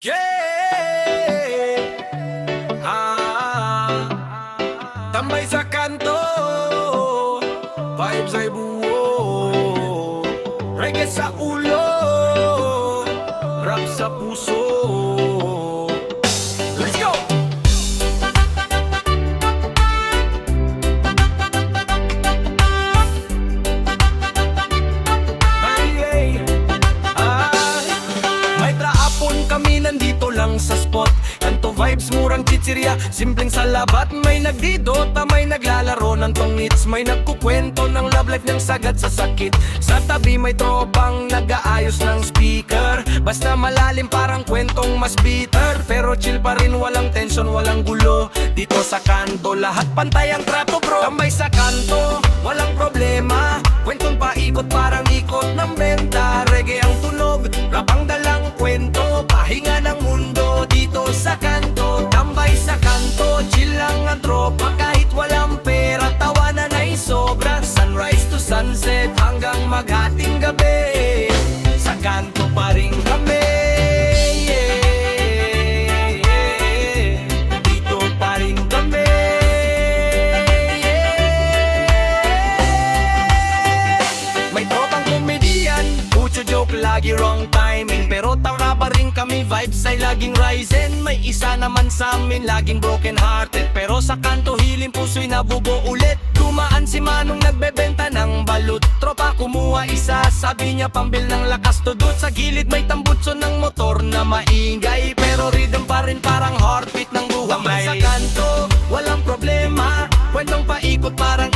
Yeah! Tambay sa kanto, vibes ay buo, reggae sa ulo, rap sa puso. Let's go! May traapon kami nandito lang sa spot. Kanto vibes, murang chichirya, simpleng salabat. May nagdidota, may naglalaro ng tongits, may nagkukwento ng love life ng sagad sa sakit. Sa tabi may tropang nag-aayos ng speaker, basta malalim parang kwentong mas bitter. Pero chill pa rin, walang tension, walang gulo. Dito sa kanto, lahat pantay ang trato bro. Tambay sa kanto, walang problema, kwentong paikot parang ikot ng benta. Reggae ang tunog, rap ang dalang kwento, pahinga ng mundo dito sa kanto. Tambay sa kanto, chill lang ang tropa, kahit walang pera, tawanan ay sobra. Sunrise to sunset hanggang maghating gabi, sa kanto pa rin kami. Dito pa rin kami. May tropang komedian, mucho joke, lagi wrong timing, pero tara pa rin kami, vibes ay laging rising. May isa naman sa amin, laging broken hearted, pero sa kanto hiling puso'y nabubo ulit. Dumaan si Manong nagbebenta ng balut, tropa kumuha isa, sabi niya pambil ng lakas tudot. Sa gilid may tambutso ng motor na maingay, pero rhythm pa rin parang heartbeat ng buhay. Tambay sa kanto, walang problema, kwentong paikot parang